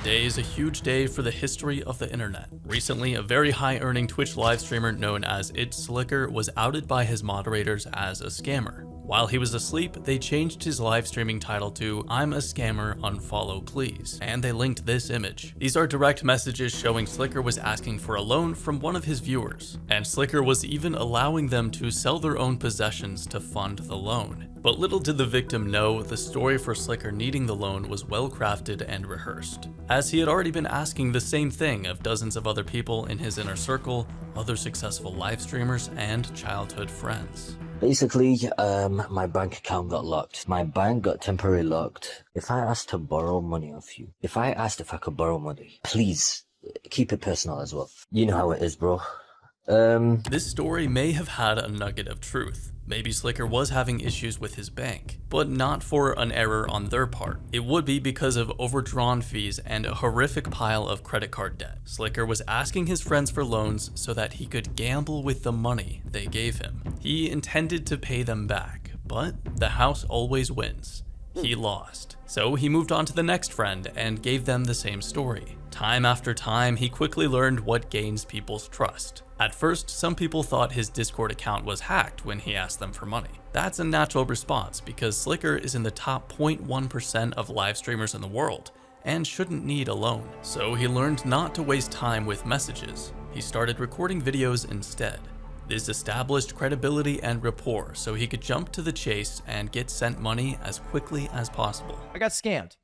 Today is a huge day for the history of the internet. Recently, a very high-earning Twitch live streamer known as Sliker was outed by his moderators as a scammer. While he was asleep, they changed his live streaming title to "I'm a scammer, unfollow please," and they linked this image. These are direct messages showing Sliker was asking for a loan from one of his viewers, and Sliker was even allowing them to sell their own possessions to fund the loan. But little did the victim know, the story for Sliker needing the loan was well crafted and rehearsed, as he had already been asking the same thing of dozens of other people in his inner circle, other successful live streamers, and childhood friends. Basically, my bank account got locked. My bank got temporarily locked. If I asked to borrow money off you, if I asked if I could borrow money, please keep it personal as well. You know how it is, bro. This story may have had a nugget of truth. Maybe Sliker was having issues with his bank, but not for an error on their part. It would be because of overdrawn fees and a horrific pile of credit card debt. Sliker was asking his friends for loans so that he could gamble with the money they gave him. He intended to pay them back, but the house always wins. He lost. So he moved on to the next friend and gave them the same story. Time after time, he quickly learned what gains people's trust. At first, some people thought his Discord account was hacked when he asked them for money. That's a natural response because Sliker is in the top 0.1% of live streamers in the world and shouldn't need a loan. So he learned not to waste time with messages. He started recording videos instead. This established credibility and rapport so he could jump to the chase and get sent money as quickly as possible. I got scammed.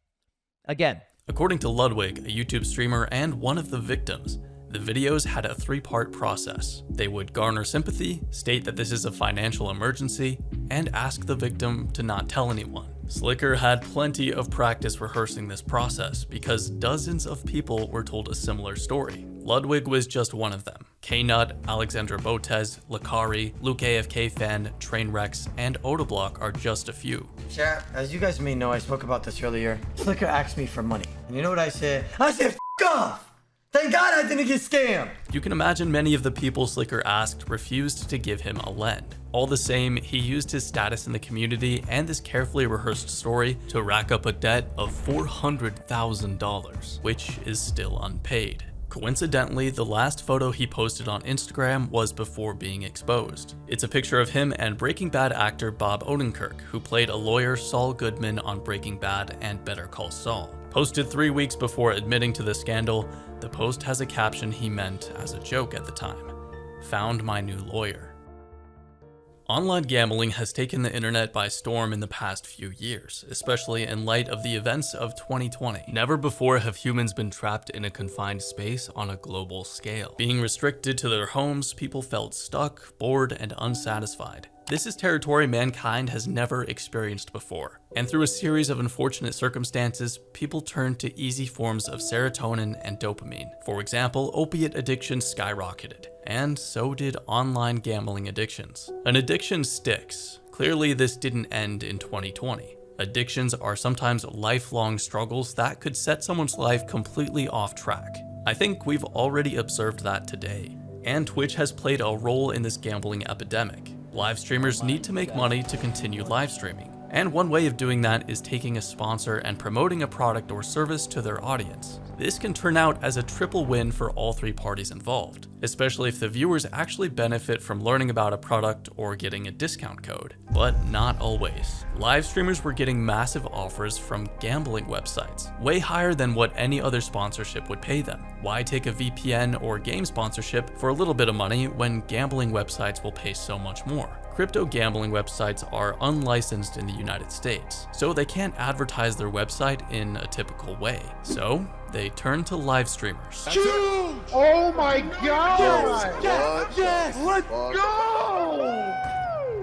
Again. According to Ludwig, a YouTube streamer and one of the victims, the videos had a three-part process. They would garner sympathy, state that this is a financial emergency, and ask the victim to not tell anyone. Sliker had plenty of practice rehearsing this process because dozens of people were told a similar story. Ludwig was just one of them. Knut, Alexandra Botez, Lakari, Luke AFK Fan, Trainwrecks, and Otoblock are just a few. Chat, as you guys may know, I spoke about this earlier. Sliker asked me for money. And you know what I said? I said, F off! Thank God I didn't get scammed! You can imagine many of the people Sliker asked refused to give him a lend. All the same, he used his status in the community and this carefully rehearsed story to rack up a debt of $400,000, which is still unpaid. Coincidentally, the last photo he posted on Instagram was before being exposed. It's a picture of him and Breaking Bad actor Bob Odenkirk, who played a lawyer Saul Goodman on Breaking Bad and Better Call Saul. Posted 3 weeks before admitting to the scandal, the post has a caption he meant as a joke at the time: "Found my new lawyer." Online gambling has taken the internet by storm in the past few years, especially in light of the events of 2020. Never before have humans been trapped in a confined space on a global scale. Being restricted to their homes, people felt stuck, bored, and unsatisfied. This is territory mankind has never experienced before, and through a series of unfortunate circumstances, people turned to easy forms of serotonin and dopamine. For example, opiate addiction skyrocketed, and so did online gambling addictions. An addiction sticks. Clearly, this didn't end in 2020. Addictions are sometimes lifelong struggles that could set someone's life completely off track. I think we've already observed that today, and Twitch has played a role in this gambling epidemic. Live streamers need to make money to continue live streaming, and one way of doing that is taking a sponsor and promoting a product or service to their audience. This can turn out as a triple win for all three parties involved, especially if the viewers actually benefit from learning about a product or getting a discount code. But not always. Live streamers were getting massive offers from gambling websites, way higher than what any other sponsorship would pay them. Why take a VPN or game sponsorship for a little bit of money when gambling websites will pay so much more? Crypto gambling websites are unlicensed in the United States, so they can't advertise their website in a typical way. So they turn to live streamers. Oh my God! Yes! Let's go!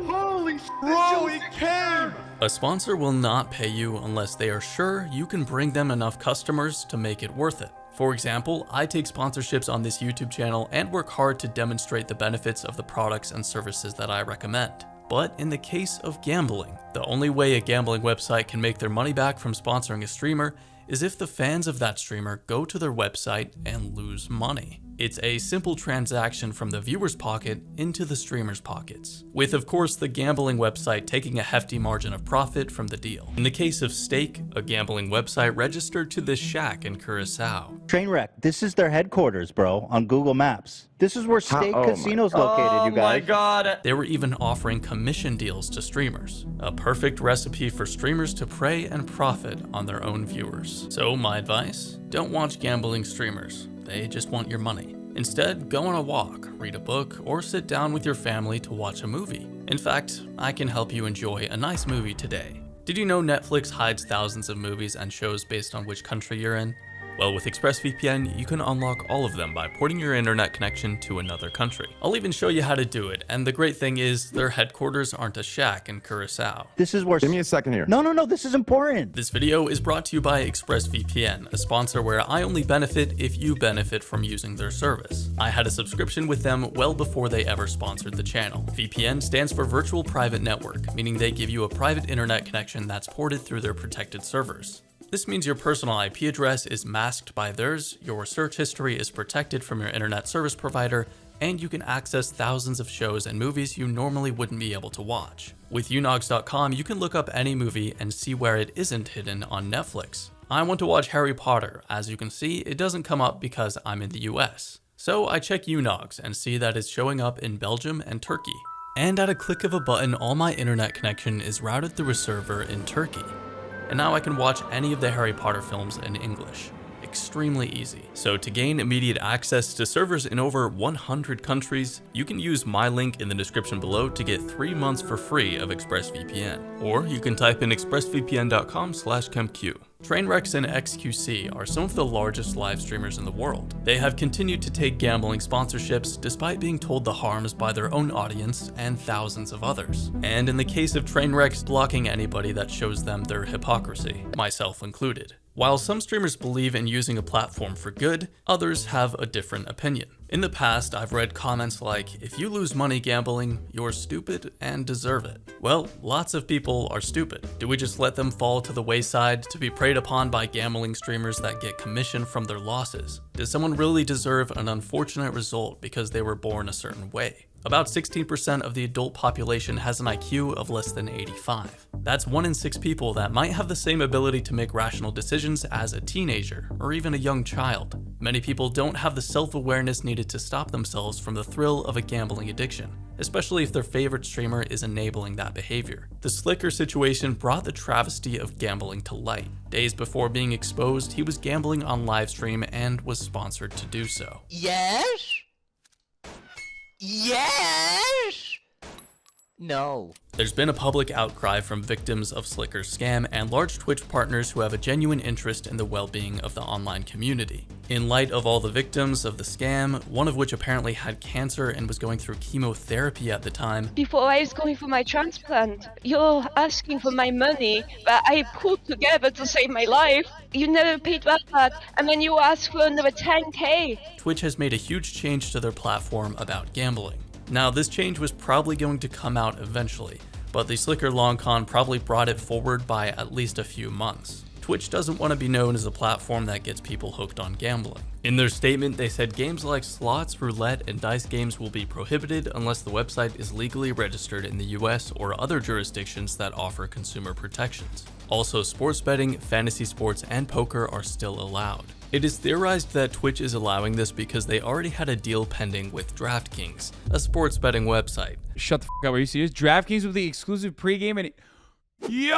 Holy shit, bro, it came! A sponsor will not pay you unless they are sure you can bring them enough customers to make it worth it. For example, I take sponsorships on this YouTube channel and work hard to demonstrate the benefits of the products and services that I recommend. But in the case of gambling, the only way a gambling website can make their money back from sponsoring a streamer is if the fans of that streamer go to their website and lose money. It's a simple transaction from the viewer's pocket into the streamer's pockets, with of course the gambling website taking a hefty margin of profit from the deal. In the case of Stake, a gambling website registered to this shack in Curacao. Trainwreck, this is their headquarters, bro, on Google Maps. This is where Stake Casino's located, you guys. Oh my god. They were even offering commission deals to streamers, a perfect recipe for streamers to prey and profit on their own viewers. So my advice, don't watch gambling streamers. They just want your money. Instead, go on a walk, read a book, or sit down with your family to watch a movie. In fact, I can help you enjoy a nice movie today. Did you know Netflix hides thousands of movies and shows based on which country you're in? Well, with ExpressVPN, you can unlock all of them by porting your internet connection to another country. I'll even show you how to do it, and the great thing is, their headquarters aren't a shack in Curacao. This is where... Give me a second here. No, this is important. This video is brought to you by ExpressVPN, a sponsor where I only benefit if you benefit from using their service. I had a subscription with them well before they ever sponsored the channel. VPN stands for Virtual Private Network, meaning they give you a private internet connection that's ported through their protected servers. This means your personal IP address is masked by theirs, your search history is protected from your internet service provider, and you can access thousands of shows and movies you normally wouldn't be able to watch. With unogs.com, you can look up any movie and see where it isn't hidden on Netflix. I want to watch Harry Potter. As you can see, it doesn't come up because I'm in the US. So I check Unogs and see that it's showing up in Belgium and Turkey. And at a click of a button, all my internet connection is routed through a server in Turkey. And now I can watch any of the Harry Potter films in English. Extremely easy. So to gain immediate access to servers in over 100 countries, you can use my link in the description below to get 3 months for free of ExpressVPN. Or you can type in expressvpn.com/KempQ. Trainwrecks and XQC are some of the largest live streamers in the world. They have continued to take gambling sponsorships despite being told the harms by their own audience and thousands of others. And in the case of Trainwrecks, blocking anybody that shows them their hypocrisy, myself included. While some streamers believe in using a platform for good, others have a different opinion. In the past, I've read comments like, if you lose money gambling, you're stupid and deserve it. Well, lots of people are stupid. Do we just let them fall to the wayside to be preyed upon by gambling streamers that get commission from their losses? Does someone really deserve an unfortunate result because they were born a certain way? About 16% of the adult population has an IQ of less than 85. That's 1 in 6 people that might have the same ability to make rational decisions as a teenager or even a young child. Many people don't have the self-awareness needed to stop themselves from the thrill of a gambling addiction, especially if their favorite streamer is enabling that behavior. The Sliker situation brought the travesty of gambling to light. Days before being exposed, he was gambling on livestream and was sponsored to do so. Yes? Yes! No. There's been a public outcry from victims of Sliker's scam and large Twitch partners who have a genuine interest in the well-being of the online community. In light of all the victims of the scam, one of which apparently had cancer and was going through chemotherapy at the time. Before I was going for my transplant, you're asking for my money that I put together to save my life. You never paid that, and then you ask for another 10K. Twitch has made a huge change to their platform about gambling. Now, this change was probably going to come out eventually, but the Sliker long con probably brought it forward by at least a few months. Twitch doesn't want to be known as a platform that gets people hooked on gambling. In their statement, they said games like slots, roulette, and dice games will be prohibited unless the website is legally registered in the US or other jurisdictions that offer consumer protections. Also, sports betting, fantasy sports, and poker are still allowed. It is theorized that Twitch is allowing this because they already had a deal pending with DraftKings, a sports betting website. Shut the f*** up, are you serious? DraftKings with the exclusive pregame and... Yo!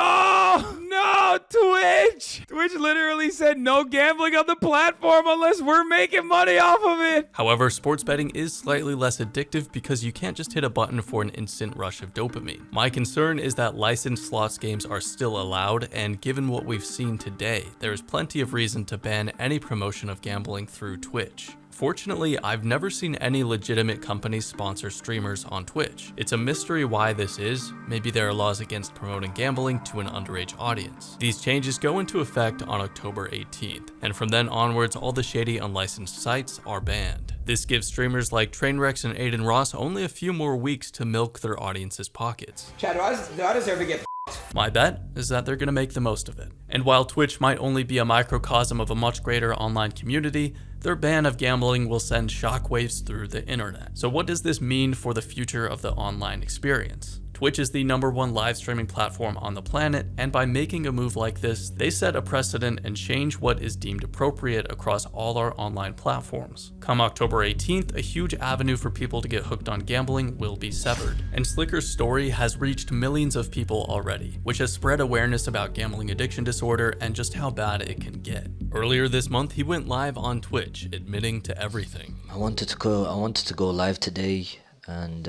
No! Twitch! Twitch literally said no gambling on the platform unless we're making money off of it! However, sports betting is slightly less addictive because you can't just hit a button for an instant rush of dopamine. My concern is that licensed slots games are still allowed, and given what we've seen today, there is plenty of reason to ban any promotion of gambling through Twitch. Fortunately, I've never seen any legitimate companies sponsor streamers on Twitch. It's a mystery why this is. Maybe there are laws against promoting gambling to an underage audience. These changes go into effect on October 18th, and from then onwards, all the shady unlicensed sites are banned. This gives streamers like Trainwrecks and Aiden Ross only a few more weeks to milk their audience's pockets. Chad, do I deserve to get My bet is that they're gonna make the most of it. And while Twitch might only be a microcosm of a much greater online community, their ban of gambling will send shockwaves through the internet. So what does this mean for the future of the online experience? Twitch is the #1 live streaming platform on the planet, and by making a move like this, they set a precedent and change what is deemed appropriate across all our online platforms. Come October 18th, a huge avenue for people to get hooked on gambling will be severed. And Sliker's story has reached millions of people already, which has spread awareness about gambling addiction disorder and just how bad it can get. Earlier this month, he went live on Twitch, admitting to everything. I wanted to go live today, and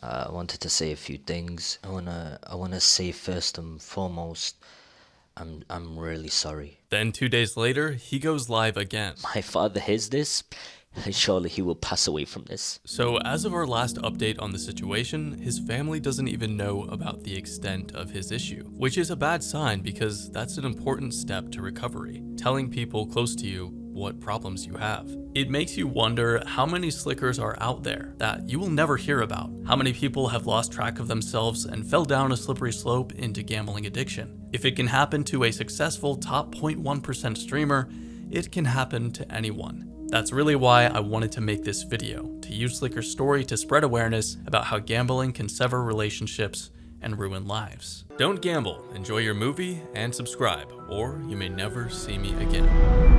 I wanted to say a few things. I wanna say first and foremost, I'm really sorry. Then 2 days later, he goes live again. My father hears this, and surely he will pass away from this. So as of our last update on the situation, his family doesn't even know about the extent of his issue, which is a bad sign because that's an important step to recovery, telling people close to you what problems you have. It makes you wonder how many Slikers are out there that you will never hear about. How many people have lost track of themselves and fell down a slippery slope into gambling addiction. If it can happen to a successful top 0.1% streamer, it can happen to anyone. That's really why I wanted to make this video, to use Sliker's story to spread awareness about how gambling can sever relationships and ruin lives. Don't gamble, enjoy your movie, and subscribe, or you may never see me again.